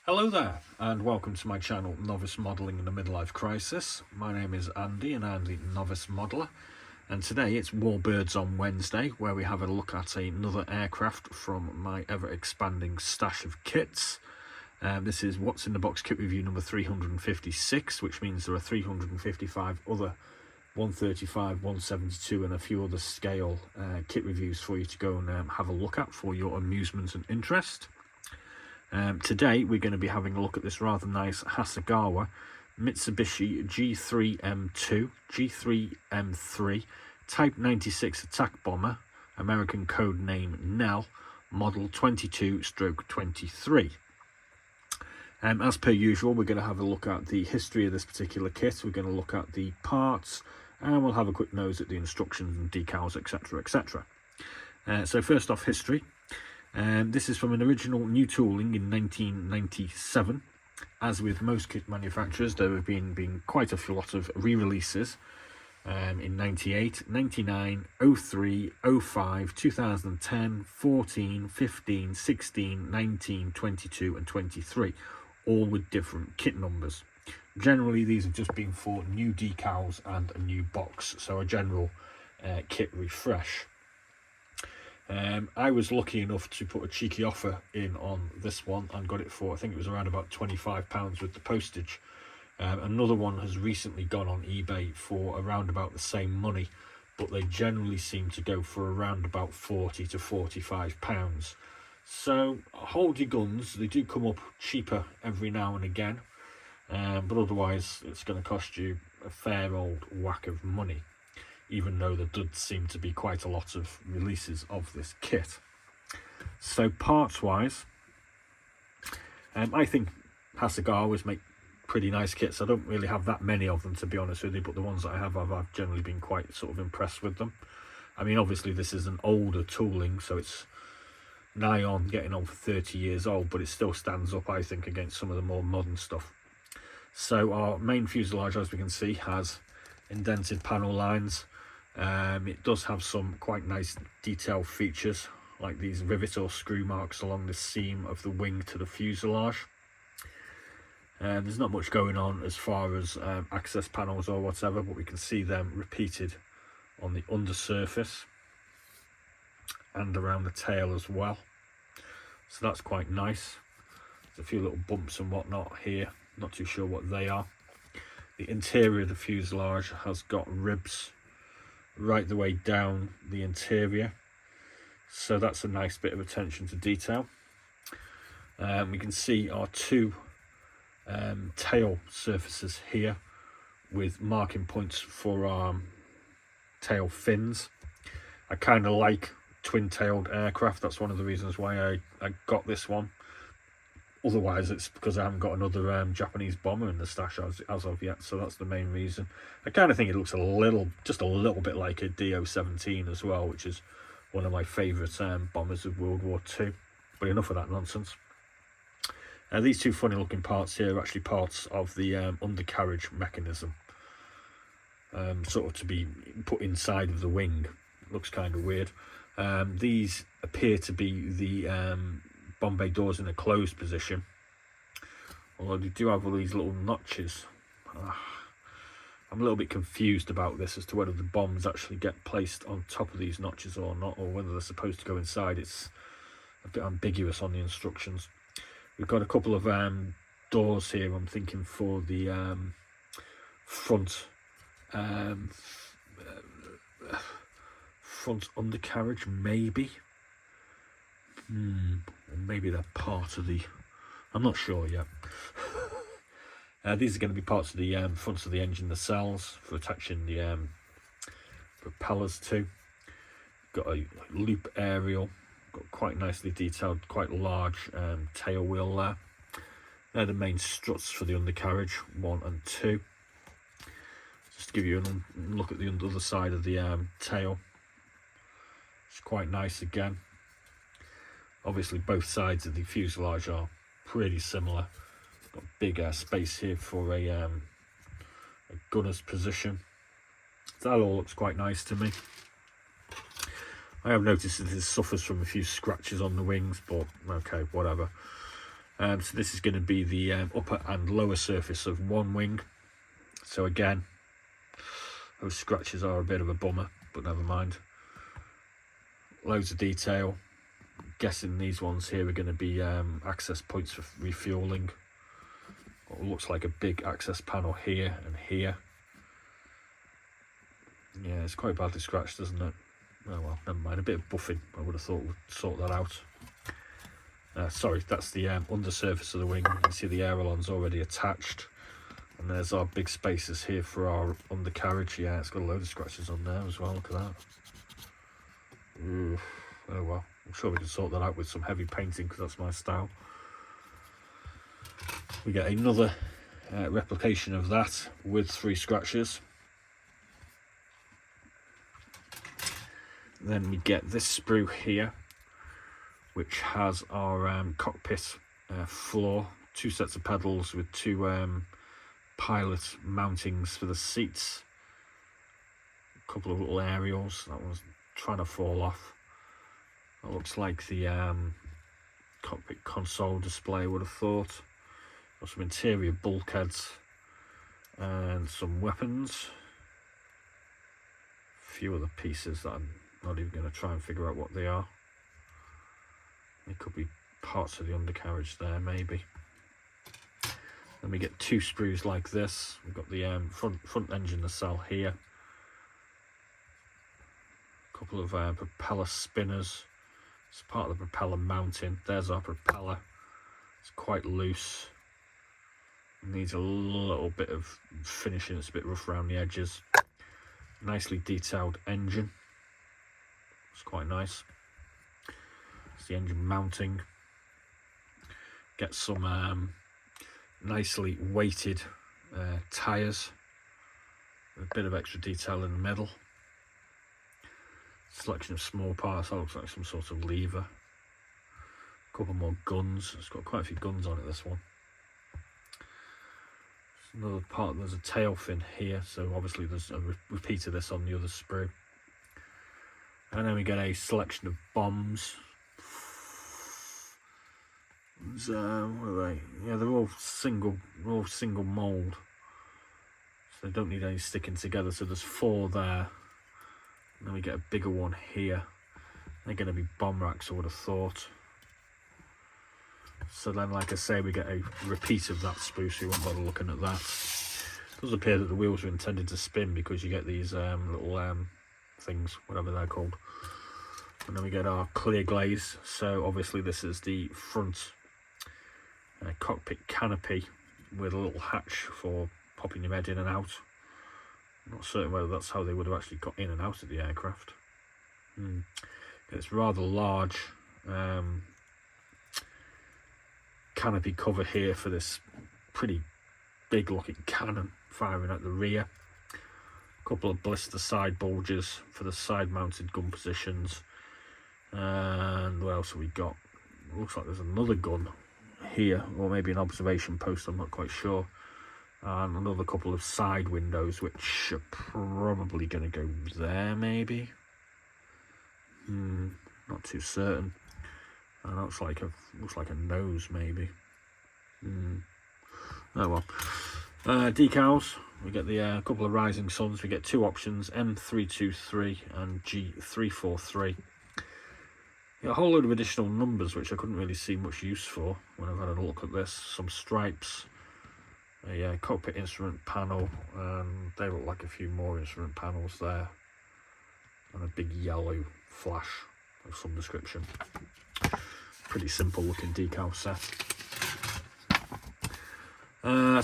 Hello there, and welcome to my channel, Novice Modelling in a Midlife Crisis. My name is Andy, and I'm the Novice Modeller. And today it's Warbirds on Wednesday, where we have a look at another aircraft from my ever-expanding stash of kits. This is What's in the Box kit review number 356, which means there are 355 other 135, 172 and a few other scale kit reviews for you to go and have a look at for your amusement and interest. Today we're going to be having a look at this rather nice Hasegawa Mitsubishi G3M2, G3M3, Type 96 attack bomber, American code name Nell, model 22/23. As per usual, we're going to have a look at the history of this particular kit, we're going to look at the parts, and we'll have a quick nose at the instructions and decals, etc, etc. So first off, history. This is from an original new tooling in 1997. As with most kit manufacturers, there have been quite a lot of re-releases in 98, 99, 03, 05, 2010, 14, 15, 16, 19, 22 and 23, all with different kit numbers. Generally, these have just been for new decals and a new box, so a general kit refresh. I was lucky enough to put a cheeky offer in on this one and got it for, I think it was around about £25 with the postage. Another one has recently gone on eBay for around about the same money, but they generally seem to go for around about £40 to £45. So hold your guns, they do come up cheaper every now and again, but otherwise it's going to cost you a fair old whack of money, even though there did seem to be quite a lot of releases of this kit. So parts wise, I think Hasegawas make pretty nice kits. I don't really have that many of them, to be honest with you, but the ones that I have, I've generally been quite sort of impressed with them. I mean, obviously this is an older tooling, so it's nigh on getting on for 30 years old, but it still stands up, I think, against some of the more modern stuff. So our main fuselage, as we can see, has indented panel lines. It does have some quite nice detailed features, like these rivet or screw marks along the seam of the wing to the fuselage. There's not much going on as far as access panels or whatever, but we can see them repeated on the undersurface and around the tail as well, so that's quite nice. There's a few little bumps and whatnot here, not too sure what they are. The interior of the fuselage has got ribs right the way down the interior, so that's a nice bit of attention to detail. We can see our two tail surfaces here with marking points for our tail fins. I kind of like twin-tailed aircraft. That's one of the reasons why I got this one. Otherwise, it's because I haven't got another Japanese bomber in the stash as of yet, so that's the main reason. I kind of think it looks just a little bit like a DO-17 as well, which is one of my favourite bombers of World War II. But enough of that nonsense. These two funny looking parts here are actually parts of the undercarriage mechanism, sort of to be put inside of the wing. Looks kind of weird. These appear to be the bomb bay doors in a closed position, although they do have all these little notches. I'm a little bit confused about this as to whether the bombs actually get placed on top of these notches or not, or whether they're supposed to go inside. It's a bit ambiguous on the instructions. We've got a couple of doors here, I'm thinking, for the front undercarriage, maybe. Maybe they're part of the, I'm not sure yet. These are going to be parts of the fronts of the engine nacelles for attaching the propellers to. Got a loop aerial, got quite nicely detailed, quite large tail wheel there. They're the main struts for the undercarriage, 1 and 2. Just to give you a look at the other side of the tail. It's quite nice again. Obviously both sides of the fuselage are pretty similar. Got big space here for a gunner's position. That all looks quite nice to me. I have noticed that it suffers from a few scratches on the wings, but okay, whatever. So this is going to be the upper and lower surface of one wing. So again, those scratches are a bit of a bummer, but never mind. Loads of detail. I'm guessing these ones here are going to be access points for refueling. What looks like a big access panel here and here. Yeah, it's quite badly scratched, isn't it? Oh well, never mind. A bit of buffing, I would have thought would sort that out. Sorry, that's the undersurface of the wing. You can see the ailerons already attached. And there's our big spaces here for our undercarriage. Yeah, it's got a load of scratches on there as well. Look at that. Ooh, oh well, I'm sure we can sort that out with some heavy painting because that's my style. We get another replication of that with 3 scratches. Then we get this sprue here, which has our cockpit floor, 2 sets of pedals with 2 pilot mountings for the seats, a couple of little aerials. That one's trying to fall off. That looks like the cockpit console display, I would have thought. Got some interior bulkheads and some weapons. A few other pieces that I'm not even going to try and figure out what they are. They could be parts of the undercarriage there, maybe. Then we get 2 sprues like this. We've got the front engine nacelle here. A couple of propeller spinners. It's part of the propeller mounting. There's our propeller. It's quite loose. Needs a little bit of finishing. It's a bit rough around the edges. Nicely detailed engine. It's quite nice. It's the engine mounting. Get some nicely weighted tyres. A bit of extra detail in the middle. Selection of small parts. That looks like some sort of lever. A couple more guns. It's got quite a few guns on it, this one. Another part, there's a tail fin here, so obviously there's a repeat of this on the other sprue. And then we get a selection of bombs. What are they? Yeah, they're all single mould, so they don't need any sticking together. So there's 4 there. And then we get a bigger one here. They're going to be bomb racks, I would have thought. So then, like I say, we get a repeat of that sprue, so you won't bother looking at that. It does appear that the wheels are intended to spin because you get these little things, whatever they're called. And then we get our clear glaze. So obviously this is the front cockpit canopy with a little hatch for popping your head in and out. I'm not certain whether that's how they would have actually got in and out of the aircraft. It's rather large canopy cover here for this pretty big looking cannon firing at the rear. A couple of blister side bulges for the side mounted gun positions. And what else have we got? Looks like there's another gun here, or maybe an observation post, I'm not quite sure. And another couple of side windows, which are probably going to go there, maybe. Not too certain. And looks like a nose, maybe. Oh well. Decals. We get the couple of rising suns. We get 2 options: M323 and G343. A whole load of additional numbers, which I couldn't really see much use for when I've had a look at this. Some stripes, a cockpit instrument panel, and they look like a few more instrument panels there, and a big yellow flash of some description. Pretty simple looking decal set.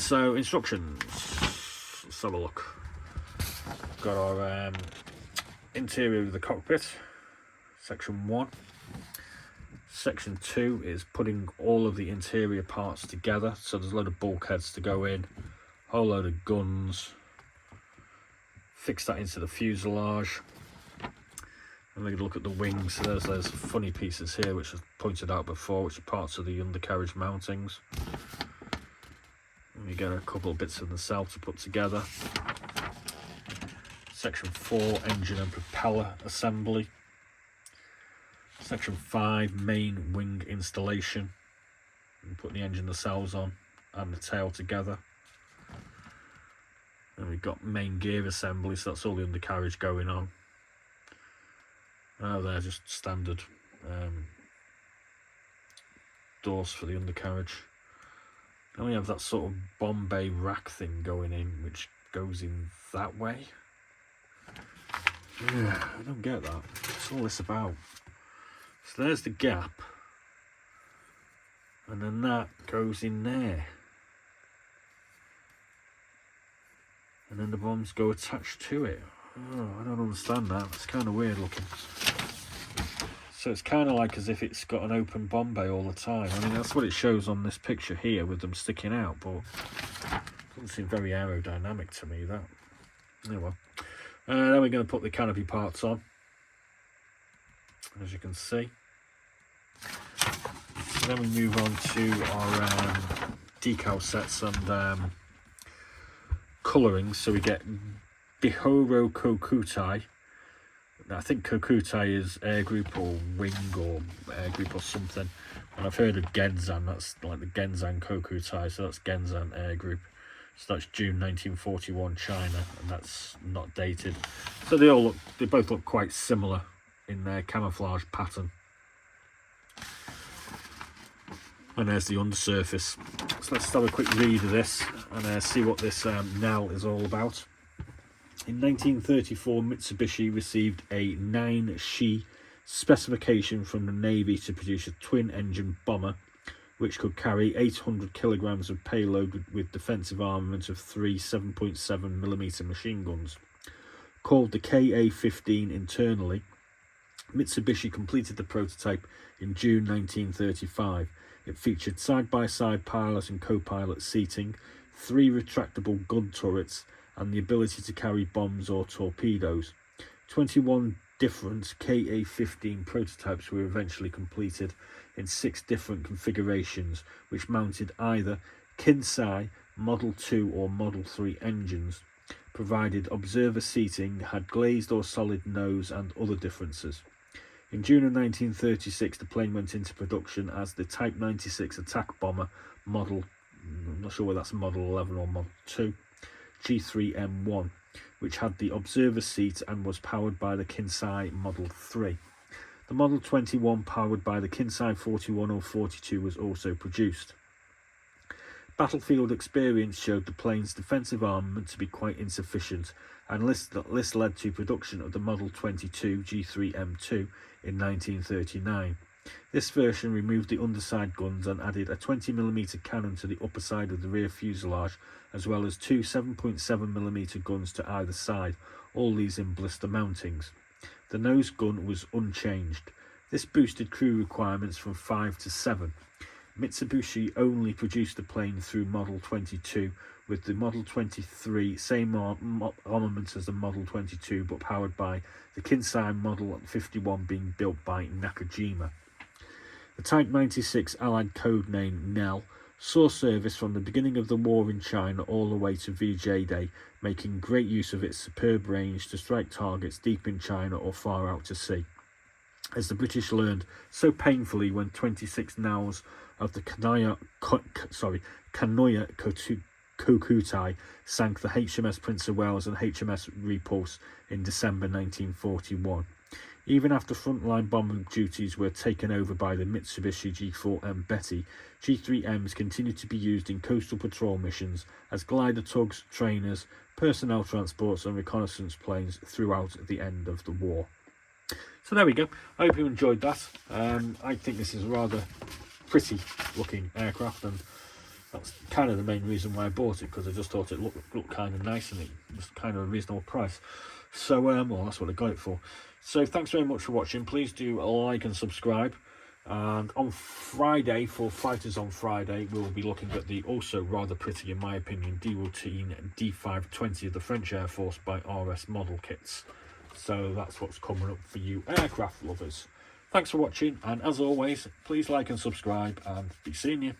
So instructions, let's have a look. Got our interior of the cockpit, section 1. Section 2 is putting all of the interior parts together. So there's a load of bulkheads to go in, a whole load of guns. Fix that into the fuselage. And we can look at the wings. So there's funny pieces here, which I've pointed out before, which are parts of the undercarriage mountings. And we get a couple of bits of the nacelle to put together. Section 4, engine and propeller assembly. Section 5, main wing installation. and put the engine nacelles on and the tail together. And we've got main gear assembly, so that's all the undercarriage going on. Oh, they're just standard doors for the undercarriage. And we have that sort of Bombay rack thing going in, which goes in that way. Yeah, I don't get that. What's all this about? So there's the gap. And then that goes in there. And then the bombs go attached to it. Oh, I don't understand that. It's kind of weird looking. So it's kind of like as if it's got an open Bombay all the time. I mean, that's what it shows on this picture here with them sticking out, but it doesn't seem very aerodynamic to me, that. Anyway. Then we're going to put the canopy parts on, as you can see. So then we move on to our decal sets and colouring. So we get Bihoro Kokutai. I think Kokutai is air group or wing or air group or something. And I've heard of Genzan, that's like the Genzan Kokutai, so that's Genzan air group. So that's June 1941 China, and that's not dated. So they both look quite similar in their camouflage pattern. And there's the undersurface. So let's have a quick read of this and see what this Nell is all about. In 1934, Mitsubishi received a 9Shi specification from the Navy to produce a twin-engine bomber which could carry 800 kilograms of payload with defensive armament of 3 7.7mm machine guns. Called the KA-15 internally, Mitsubishi completed the prototype in June 1935. It featured side-by-side pilot and co-pilot seating, 3 retractable gun turrets, and the ability to carry bombs or torpedoes. 21 different KA-15 prototypes were eventually completed in 6 different configurations, which mounted either Kinsai, Model 2 or Model 3 engines, provided observer seating, had glazed or solid nose and other differences. In June of 1936, the plane went into production as the Type 96 attack bomber model, I'm not sure whether that's Model 11 or Model 2, G3M1, which had the observer seat and was powered by the Kinsai Model 3. The Model 21 powered by the Kinsai 41 or 42 was also produced. Battlefield experience showed the plane's defensive armament to be quite insufficient, and this led to production of the Model 22 G3M2 in 1939. This version removed the underside guns and added a 20mm cannon to the upper side of the rear fuselage, as well as 2 7.7mm guns to either side, all these in blister mountings. The nose gun was unchanged. This boosted crew requirements from 5 to 7. Mitsubishi only produced the plane through Model 22, with the Model 23 same armament as the Model 22 but powered by the Kinsai Model 51 being built by Nakajima. The Type 96 Allied code name Nell saw service from the beginning of the war in China all the way to VJ Day, making great use of its superb range to strike targets deep in China or far out to sea. As the British learned so painfully when 26 Nells of the Kanoya Kokutai sank the HMS Prince of Wales and HMS Repulse in December 1941. Even after frontline bombing duties were taken over by the Mitsubishi G4M Betty, G3Ms continued to be used in coastal patrol missions as glider tugs, trainers, personnel transports and reconnaissance planes throughout the end of the war. So there we go. I hope you enjoyed that. I think this is a rather pretty looking aircraft, and that's kind of the main reason why I bought it, because I just thought it looked kind of nice and it was kind of a reasonable price. So well, that's what I got it for. So thanks very much for watching. Please do like and subscribe. And on Friday, for Fighters on Friday, we'll be looking at the also rather pretty, in my opinion, D-Routine D520 of the French Air Force by RS Model Kits. So that's what's coming up for you aircraft lovers. Thanks for watching, and as always, please like and subscribe, and be seeing you.